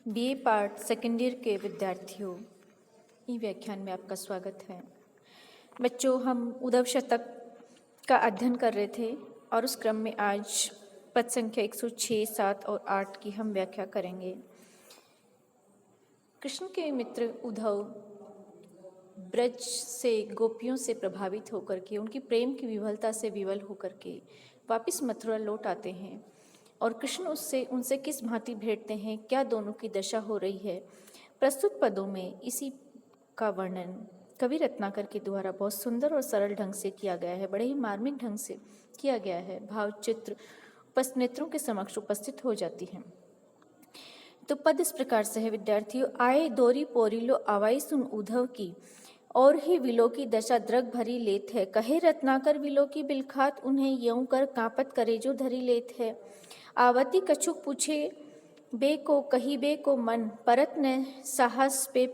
BA part second year के विद्यार्थियों, ई व्याख्यान में आपका स्वागत है। बच्चों, हम उद्धव शतक का अध्ययन कर रहे थे और उस क्रम में आज पद संख्या 106, 7 और 8 की हम व्याख्या करेंगे। कृष्ण के मित्र उद्धव ब्रज से गोपियों से प्रभावित होकर के, उनकी प्रेम की विवलता से विवल होकर के वापस मथुरा लौट आते हैं और कृष्ण उनसे किस भांति भेंटते हैं, क्या दोनों की दशा हो रही है। प्रस्तुत पदों में इसी का वर्णन कवि रत्नाकर के द्वारा बहुत सुंदर और सरल ढंग से किया गया है, बड़े ही मार्मिक ढंग से किया गया है। भाव चित्र नेत्रों के समक्ष उपस्थित हो जाती है। तो पद इस प्रकार से है विद्यार्थियों। आए दोरी पोरीलो आवाई सुन उद्धव की, और ही विलो की दशा द्रग भरी लेत है। कहे रत्नाकर विलो की बिलखात, उन्हें यऊं कर कांपत करे जो धरी लेत है। आवती कछुक पूछे बे को, कही बे को मन, परत न साहस पे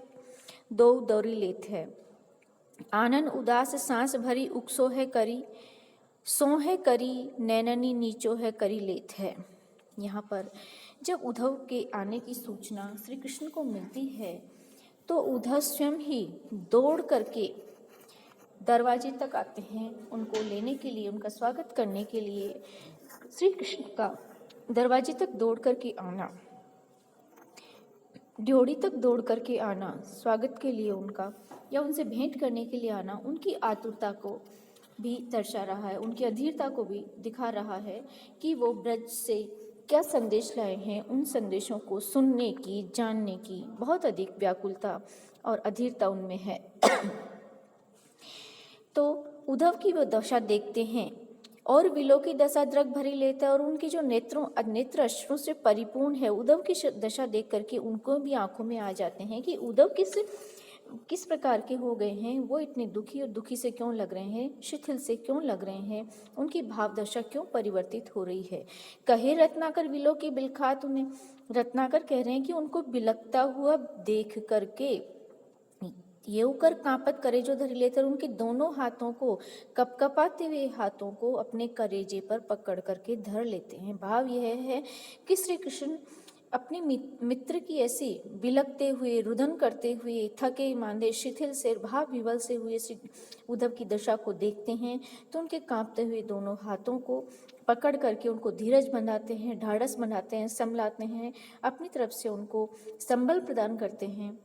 दो दौरी लेत है। आनन उदास सांस भरी उकसो है करी, सो है करी नैननी नीचो है करी लेत है। यहाँ पर जब उद्धव के आने की सूचना श्री कृष्ण को मिलती है तो उद्धव स्वयं ही दौड़ करके दरवाजे तक आते हैं, उनको लेने के लिए, उनका स्वागत करने के लिए। श्री कृष्ण का दरवाजे तक दौड़ करके आना, ड्योढ़ी तक दौड़ करके आना, स्वागत के लिए उनका या उनसे भेंट करने के लिए आना, उनकी आतुरता को भी दर्शा रहा है, उनकी अधीरता को भी दिखा रहा है कि वो ब्रज से क्या संदेश लाए हैं। उन संदेशों को सुनने की, जानने की बहुत अधिक व्याकुलता और अधीरता उनमें है। तो उद्धव की वो दशा देखते हैं और विलो की दशा द्रग भरी लेता है और उनकी जो नेत्र अश्रु से परिपूर्ण है। उद्धव की दशा देख करके उनको भी आंखों में आ जाते हैं कि उद्धव किस प्रकार के हो गए हैं, वो इतने दुखी और दुखी से क्यों लग रहे हैं, शिथिल से क्यों लग रहे हैं, उनकी भाव दशा क्यों परिवर्तित हो रही है। कहे रत्नाकर विलो की बिलखात, उन्हें रत्नाकर कह रहे हैं कि उनको बिलखता हुआ देख करके ये उकर कांपत करेजो धरी लेकर, उनके दोनों हाथों को, कपकपाते हुए हाथों को अपने करेजे पर पकड़ करके धर लेते हैं। भाव यह है कि श्री कृष्ण अपने मित्र की ऐसी बिलखते हुए, रुदन करते हुए, थके मांदे, शिथिल से, भाव विवल से हुए श्री उद्धव की दशा को देखते हैं तो उनके कांपते हुए दोनों हाथों को पकड़ करके उनको धीरज बनाते हैं, ढाढ़स बनाते हैं, संभलाते हैं, अपनी तरफ से उनको संबल प्रदान करते हैं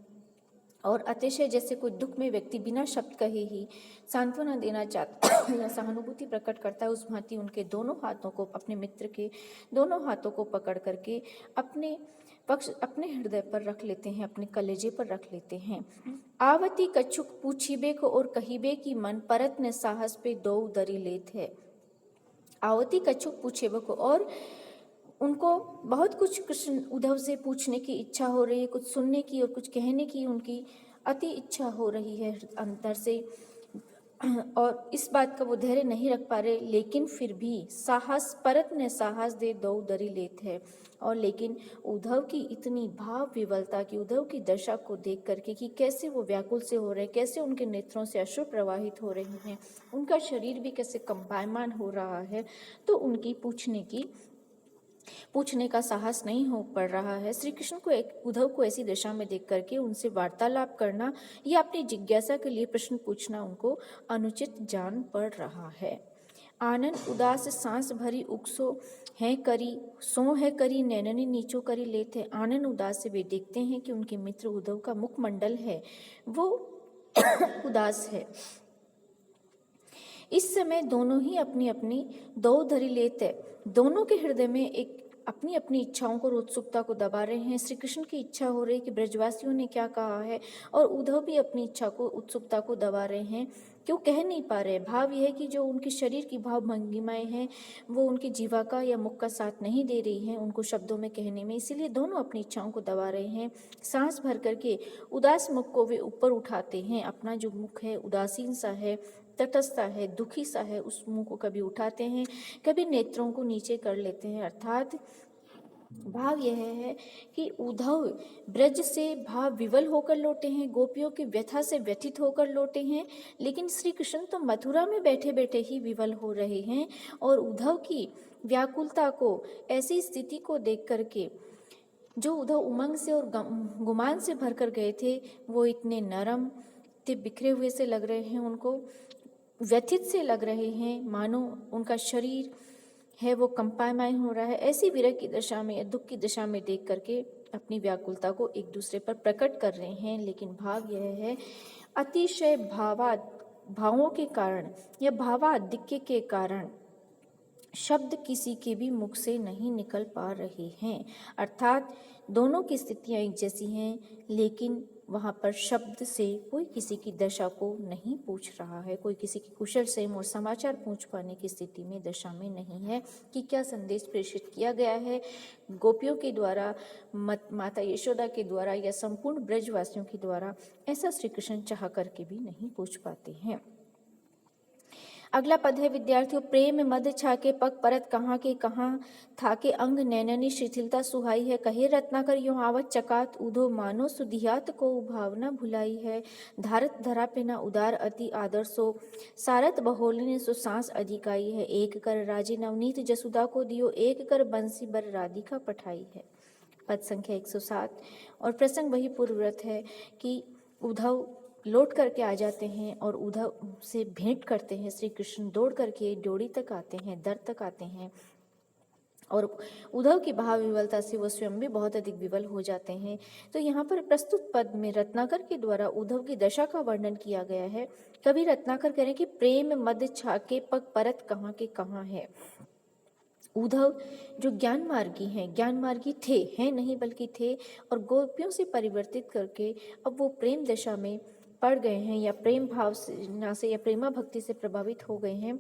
और अतिशय जैसे कोई दुख में व्यक्ति बिना शब्द कहे ही सांत्वना देना चाहता है या सहानुभूति प्रकट करता है, उस भांति उनके दोनों हाथों को, अपने मित्र के दोनों हाथों को पकड़ करके अपने हृदय पर रख लेते हैं, अपने कलेजे पर रख लेते हैं। आवती कछुक पूछीबे को, और कहीबे की मन, परत न साहस पे दो दरी लेत है। आवती कछुक पूछेबे को, और उनको बहुत कुछ कृष्ण उद्धव से पूछने की इच्छा हो रही है, कुछ सुनने की और कुछ कहने की उनकी अति इच्छा हो रही है अंतर से, और इस बात का वो धैर्य नहीं रख पा रहे, लेकिन फिर भी साहस, परत ने साहस दे दो दरी लेत है। और लेकिन उद्धव की इतनी भाव विवलता की, उद्धव की दशा को देख करके कि कैसे वो व्याकुल से हो रहे हैं, कैसे उनके नेत्रों से अश्रु प्रवाहित हो रहे हैं, उनका शरीर भी कैसे कंपायमान हो रहा है, तो उनकी पूछने का साहस नहीं हो पड़ रहा है। श्री कृष्ण को उद्धव को ऐसी दशा में देख करके उनसे वार्तालाप करना या अपनी जिज्ञासा के लिए प्रश्न पूछना उनको अनुचित जान पड़ रहा है। आनंद उदास सांस भरी उकसो है करी, सो है करी नैननी नीचो करी लेते। आनंद उदास से वे देखते हैं कि उनके मित्र उद्धव का मुखमंडल है वो उदास है। इस समय दोनों ही अपनी अपनी दो धरी लेते, दोनों के हृदय में एक अपनी अपनी इच्छाओं को और उत्सुकता को दबा रहे हैं। श्री कृष्ण की इच्छा हो रही है कि ब्रजवासियों ने क्या कहा है, और उद्धव भी अपनी इच्छा को, उत्सुकता को दबा रहे हैं, क्यों कह नहीं पा रहे। भाव यह है कि जो उनके शरीर की भाव भंगिमाएं हैं वो उनकी जीवा का या मुख का साथ नहीं दे रही हैं उनको शब्दों में कहने में, इसीलिए दोनों अपनी इच्छाओं को दबा रहे हैं। सांस भर करके उदास मुख को वे ऊपर उठाते हैं, अपना जो मुख है उदासीन सा है, तटस्थ सा है, दुखी सा है, उस मुंह को कभी उठाते हैं, कभी नेत्रों को नीचे कर लेते हैं। अर्थात भाव यह है कि उद्धव ब्रज से भाव विवल होकर लौटे हैं, गोपियों की व्यथा से व्यथित होकर लौटे हैं, लेकिन श्री कृष्ण तो मथुरा में बैठे बैठे ही विवल हो रहे हैं। और उद्धव की व्याकुलता को, ऐसी स्थिति को देख करके जो उधव उमंग से और गुमान से भरकर गए थे वो इतने नरम, इतने बिखरे हुए से लग रहे हैं, उनको व्यथित से लग रहे हैं, मानो उनका शरीर है वो कंपायमान हो रहा है। ऐसी विरह की दशा में या दुख की दशा में देख करके अपनी व्याकुलता को एक दूसरे पर प्रकट कर रहे हैं। लेकिन भाव यह है, अतिशय भावों के कारण या भावाधिक्य के कारण शब्द किसी के भी मुख से नहीं निकल पा रहे हैं। अर्थात दोनों की स्थितियां एक जैसी हैं, लेकिन वहाँ पर शब्द से कोई किसी की दशा को नहीं पूछ रहा है, कोई किसी की कुशल क्षेम और समाचार पूछ पाने की स्थिति में, दशा में नहीं है कि क्या संदेश प्रेषित किया गया है गोपियों के द्वारा, माता यशोदा के द्वारा या संपूर्ण ब्रजवासियों के द्वारा। ऐसा श्री कृष्ण चाह करके भी नहीं पूछ पाते हैं। अगला पद है विद्यार्थियों, प्रेम मद छाके पग परत कहाँ के कहाँ थाके अंग नैननी शिथिलता सुहाई है। कहे रत्नाकर यो आवत चकात उधो मानो सुधियात को भावना भुलाई है। धारत धरा पे न उदार अति आदर सो सारत बहोलने सो सांस अधिकाई है। एक कर राजे नवनीत जसुदा को दियो एक कर बंसी बर राधिका पठाई है। पद संख्या 107 और प्रसंग वही पूर्वव्रत है कि उद्धव लौट करके आ जाते हैं और उद्धव से भेंट करते हैं। श्री कृष्ण दौड़ करके ड्योढ़ी तक आते हैं, दर तक आते हैं और उद्धव की भाव विवलता से वो स्वयं भी बहुत अधिक विवल हो जाते हैं। तो यहाँ पर प्रस्तुत पद में रत्नाकर के द्वारा उद्धव की दशा का वर्णन किया गया है। कवि रत्नाकर कह रहे हैं कि प्रेम मद छाके पग परत कहाँ के कहाँ है। उद्धव जो ज्ञान मार्गी हैं, ज्ञान मार्गी थे, हैं नहीं बल्कि थे, और गोपियों से परिवर्तित करके अब वो प्रेम दशा में पड़ गए हैं या प्रेम भाव से या प्रेमा भक्ति से प्रभावित हो गए हैं।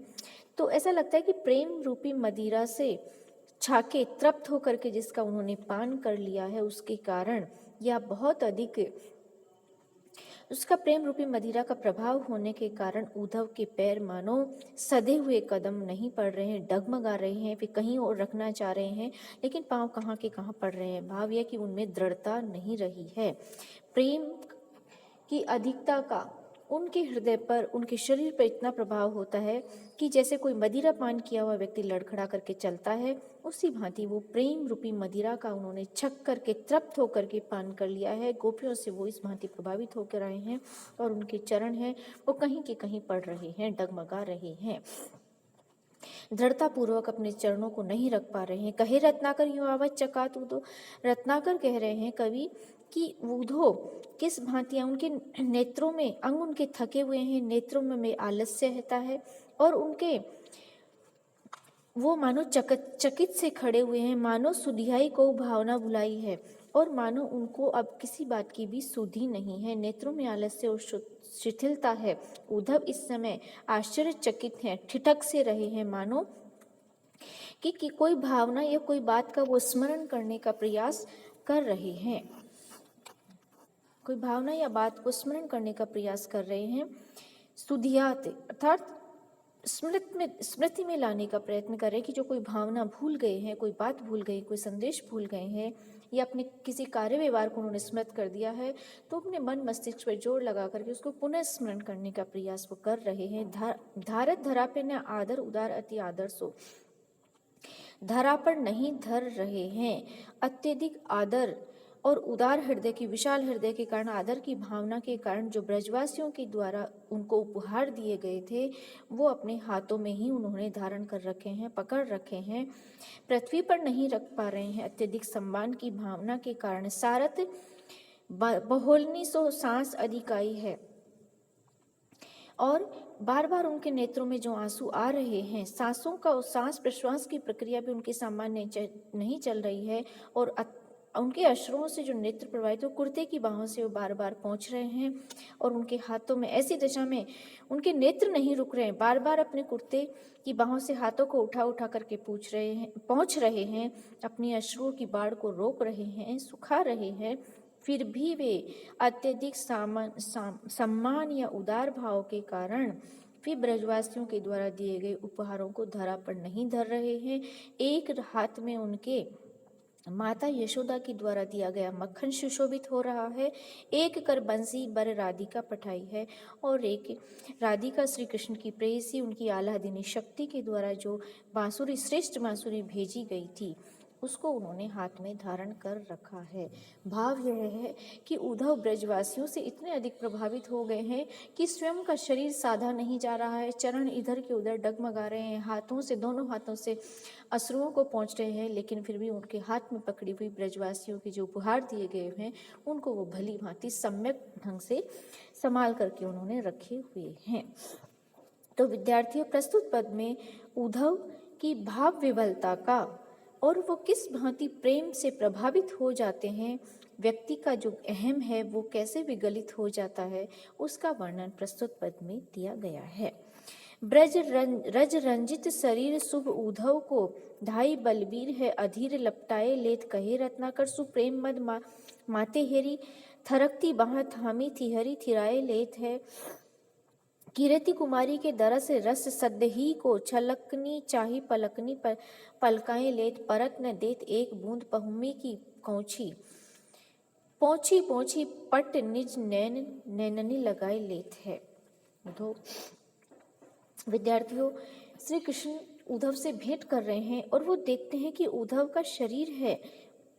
तो ऐसा लगता है कि प्रेम रूपी मदिरा से छाके तृप्त होकर के जिसका उन्होंने पान कर लिया है, उसके कारण या बहुत अधिक उसका प्रेम रूपी मदिरा का प्रभाव होने के कारण उद्धव के पैर मानो सधे हुए कदम नहीं पड़ रहे हैं, डगमगा रहे हैं, वे कहीं और रखना चाह रहे हैं, लेकिन पांव कहाँ के कहाँ पड़ रहे हैं। भाव यह कि उनमें दृढ़ता नहीं रही है। प्रेम की अधिकता का उनके हृदय पर, उनके शरीर पर इतना प्रभाव होता है कि जैसे कोई मदिरा पान किया हुआ व्यक्ति लड़खड़ा करके चलता है, उसी भांति वो प्रेम रूपी मदिरा का उन्होंने छक करके तृप्त होकर के पान कर लिया है। गोपियों से वो इस भांति प्रभावित होकर आए हैं और उनके चरण हैं वो कहीं के कहीं पड़ रहे हैं, डगमगा रहे हैं, दृढ़ता पूर्वक अपने चरणों को नहीं रख पा रहे हैं। कहे रत्नाकर यूं आवत चकात उदो, रत्नाकर कह रहे हैं कवि कि उधो किस भांति उनके नेत्रों में, अंग उनके थके हुए हैं, नेत्रों में आलस्य रहता है और उनके वो मानो चकित से खड़े हुए हैं, मानो सुधियाई को भावना भुलाई है और मानो उनको अब किसी बात की भी सुधि नहीं है। नेत्रों में आलस्य और शिथिलता है। उद्धव इस समय आश्चर्यचकित हैं, ठिठक से रहे हैं, मानो कि कोई भावना या कोई बात का वो स्मरण करने का प्रयास कर रहे हैं, कोई भावना या बात को स्मरण करने का प्रयास कर रहे हैं। सुधियात अर्थात स्मृति में लाने का प्रयत्न कर रहे हैं कि जो कोई भावना भूल गए हैं, कोई बात भूल गए, कोई संदेश भूल गए हैं या अपने किसी कार्य व्यवहार को उन्होंने स्मृत कर दिया है, तो अपने मन मस्तिष्क पर जोर लगा करके उसको पुनः स्मरण करने का प्रयास वो कर रहे हैं। धारत धरा पे न आदर उदार अति आदर सो, धरा पर नहीं धर रहे हैं। अत्यधिक आदर और उदार हृदय की, विशाल हृदय के कारण, आदर की भावना के कारण जो ब्रजवासियों के द्वारा उनको उपहार दिए गए थे वो अपने हाथों में ही उन्होंने धारण कर रखे हैं, पकड़ रखे हैं, पृथ्वी पर नहीं रख पा रहे हैं। अत्यधिक सम्मान की भावना के कारण सारथ बहोलनी सो सांस अधिकाई है और बार बार उनके नेत्रों में जो आंसू आ रहे हैं, सांसों का सांस प्रश्वास की प्रक्रिया भी उनके सामान्य नहीं चल रही है और उनके अश्रुओं से जो नेत्र प्रवाहित हो कुर्ते की बाहों से वो बार बार पहुंच रहे हैं और उनके हाथों में ऐसी दशा में उनके नेत्र नहीं रुक रहे हैं, बार बार अपने कुर्ते की बाहों से हाथों को उठा उठा करके पहुंच रहे हैं, अपनी अश्रुओं की बाढ़ को रोक रहे हैं, सुखा रहे हैं। फिर भी वे अत्यधिक सम्मान या उदार भाव के कारण भी ब्रजवासियों के द्वारा दिए गए उपहारों को धरा पर नहीं धर रहे हैं। एक हाथ में उनके माता यशोदा के द्वारा दिया गया मक्खन सुशोभित हो रहा है, एक कर बंसी बर राधिका पठाई है और एक राधिका श्री कृष्ण की प्रेयसी उनकी आह्लादिनी शक्ति के द्वारा जो बांसुरी, श्रेष्ठ बांसुरी भेजी गई थी उसको उन्होंने हाथ में धारण कर रखा है। भाव यह है कि उद्धव ब्रजवासियों से इतने अधिक प्रभावित हो गए हैं कि स्वयं का शरीर साधा नहीं जा रहा है, चरण इधर के उधर डगमगा रहे हैं, हाथों से, दोनों हाथों से अश्रुओं को पहुँच रहे हैं, लेकिन फिर भी उनके हाथ में पकड़ी हुई ब्रजवासियों के जो उपहार दिए गए हैं उनको वो भली भांति सम्यक ढंग से संभाल करके उन्होंने रखे हुए हैं। तो विद्यार्थियों, प्रस्तुत पद में उद्धव की भाव विवलता का और वो किस भांति प्रेम से प्रभावित हो जाते हैं, व्यक्ति का जो अहम है वो कैसे विगलित हो जाता है, उसका वर्णन प्रस्तुत पद में दिया गया है। रज रंजित शरीर शुभ उद्धव को धाई बलबीर है, अधीर लपटाए लेत कहे रत्नाकर सुप्रेम मद माते हेरी, थरकती बाह थामी थिहरी थिराए लेत है। कीर्ति कुमारी के दरस रस सद्दही को छलकनी चाही पलकनी पलकाएं लेत, परत न देत एक बूंद पहुमी की कौछी, पोछी पोछी पट निज नैन नैननी लगाए लेत है। उद्धव, विद्यार्थियों, श्री कृष्ण उद्धव से भेंट कर रहे हैं और वो देखते हैं कि उद्धव का शरीर है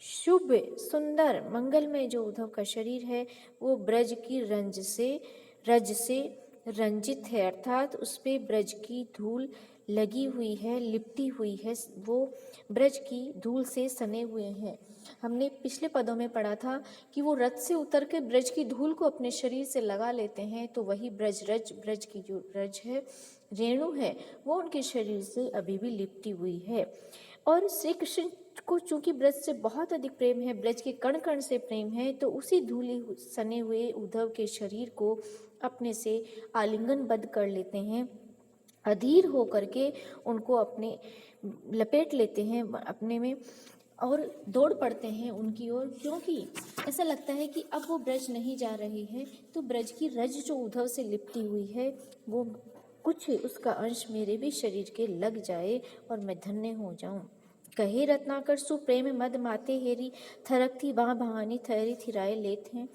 शुभ सुंदर मंगलमय, जो उद्धव का शरीर है वो ब्रज की रज से रंजित है, अर्थात उस पे ब्रज की धूल लगी हुई है, लिपटी हुई है, वो ब्रज की धूल से सने हुए हैं। हमने पिछले पदों में पढ़ा था कि वो रथ से उतर के ब्रज की धूल को अपने शरीर से लगा लेते हैं, तो वही ब्रज की जो रज है, रेणु है, वो उनके शरीर से अभी भी लिपटी हुई है। और श्री कृष्ण को चूंकि ब्रज से बहुत अधिक प्रेम है, ब्रज के कण कण से प्रेम है, तो उसी धूली सने हुए उद्धव के शरीर को अपने से आलिंगनबद्ध कर लेते हैं, अधीर हो करके उनको अपने लपेट लेते हैं अपने में और दौड़ पड़ते हैं उनकी ओर, क्योंकि ऐसा लगता है कि अब वो ब्रज नहीं जा रही है, तो ब्रज की रज जो उद्धव से लिपटी हुई है वो कुछ उसका अंश मेरे भी शरीर के लग जाए और मैं धन्य हो जाऊं। कहे रत्नाकर सुप्रेम मद माते हेरी, थरकती बाह बहानी थहरी थिराए लेत हैं।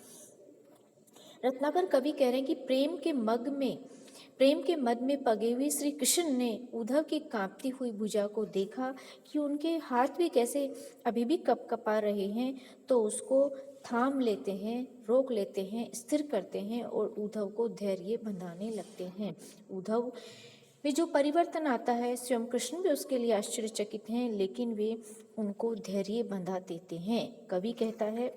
रत्नाकर कवि कह रहे हैं कि प्रेम के मद में पगे हुए श्री कृष्ण ने उद्धव की कांपती हुई भुजा को देखा कि उनके हाथ भी कैसे अभी भी कपकपा रहे हैं, तो उसको थाम लेते हैं, रोक लेते हैं, स्थिर करते हैं और उद्धव को धैर्य बंधाने लगते हैं। उद्धव में जो परिवर्तन आता है, स्वयं कृष्ण भी उसके लिए आश्चर्यचकित हैं, लेकिन वे उनको धैर्य बंधा देते हैं। कवि कहता है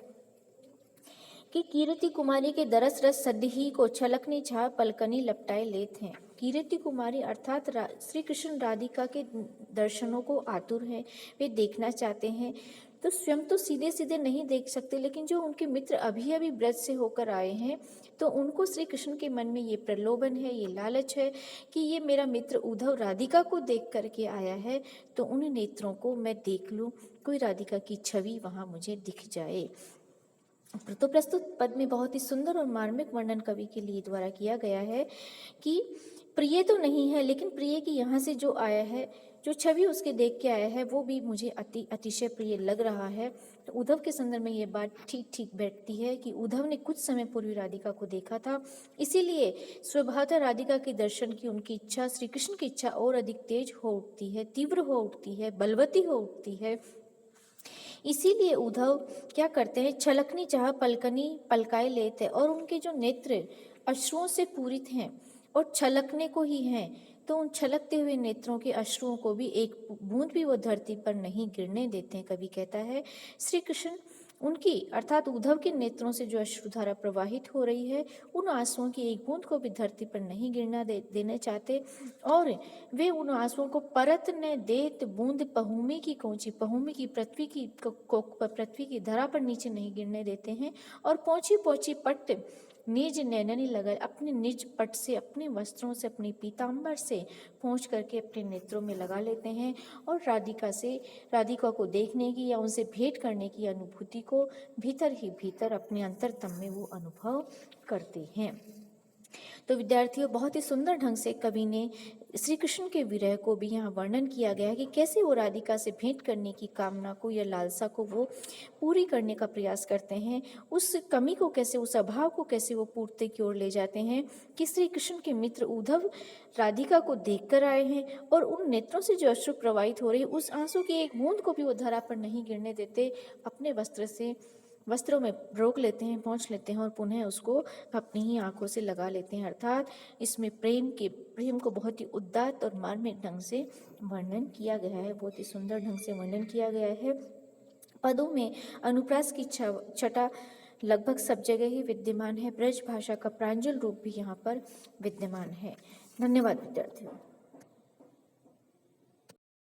कि कीर्ति कुमारी के दरस रस सद्दही को छलकनी छा पलकनी लपटाए लेत हैं। कीर्ति कुमारी अर्थात श्री कृष्ण राधिका के दर्शनों को आतुर हैं, वे देखना चाहते हैं, तो स्वयं तो सीधे सीधे नहीं देख सकते, लेकिन जो उनके मित्र अभी अभी ब्रज से होकर आए हैं, तो उनको श्री कृष्ण के मन में ये प्रलोभन है, ये लालच है कि ये मेरा मित्र उद्धव राधिका को देख करके आया है, तो उन नेत्रों को मैं देख लूं, कोई राधिका की छवि वहां मुझे दिख जाए। तो प्रस्तुत पद में बहुत ही सुंदर और मार्मिक वर्णन कवि के लिए द्वारा किया गया है कि प्रिय तो नहीं है, लेकिन प्रिय की यहाँ से जो आया है, जो छवि उसके देख के आया है, वो भी मुझे अतिशय प्रिय लग रहा है। तो उद्धव के संदर्भ में ये बात ठीक ठीक बैठती है कि उद्धव ने कुछ समय पूर्व राधिका को देखा था, इसीलिए स्वभावतः राधिका के दर्शन की उनकी इच्छा, श्री कृष्ण की इच्छा और अधिक तेज हो उठती है, तीव्र हो उठती है, बलवती हो उठती है। इसीलिए उद्धव क्या करते हैं, छलकनी चाह पलकनी पलकाए लेते और उनके जो नेत्र अश्रुओं से पूरित हैं और छलकने को ही हैं, तो उन छलकते हुए नेत्रों के अश्रुओं को भी एक बूंद भी वो धरती पर नहीं गिरने देते हैं। कवि कहता है श्री कृष्ण उनकी अर्थात उद्धव के नेत्रों से जो अश्रुधारा प्रवाहित हो रही है, उन आंसुओं की एक बूंद को भी धरती पर नहीं गिरना देना चाहते, और वे उन आंसुओं को परत न देत बूंद पहुमी की कौची, पहुमी की पृथ्वी की धरा पर नीचे नहीं गिरने देते हैं, और पोंछी पोंछी पट निज नैननी लगाए, अपने निज पट से, अपने वस्त्रों से, अपनी पीताम्बर से पोंछ करके अपने नेत्रों में लगा लेते हैं और राधिका को देखने की या उनसे भेंट करने की अनुभूति को भीतर ही भीतर अपने अंतरतम में वो अनुभव करते हैं। तो विद्यार्थियों, बहुत ही सुंदर ढंग से कवि ने श्री कृष्ण के विरह को भी यहाँ वर्णन किया गया है कि कैसे वो राधिका से भेंट करने की कामना को या लालसा को वो पूरी करने का प्रयास करते हैं, उस कमी को कैसे, उस अभाव को कैसे वो पूर्ति की ओर ले जाते हैं कि श्री कृष्ण के मित्र उद्धव राधिका को देख कर आए हैं और उन नेत्रों से जो अश्रु प्रवाहित हो रही, उस आंसू की एक बूंद को भी वो धरा पर नहीं गिरने देते, अपने वस्त्रों में रोक लेते हैं, पहुँच लेते हैं और पुनः उसको अपनी ही आंखों से लगा लेते हैं। अर्थात इसमें प्रेम को बहुत ही उदात्त और मार्मिक ढंग से वर्णन किया गया है, बहुत ही सुंदर ढंग से वर्णन किया गया है। पदों में अनुप्रास की छटा लगभग सब जगह ही विद्यमान है। ब्रज भाषा का प्रांजल रूप भी यहाँ पर विद्यमान है। धन्यवाद विद्यार्थियों।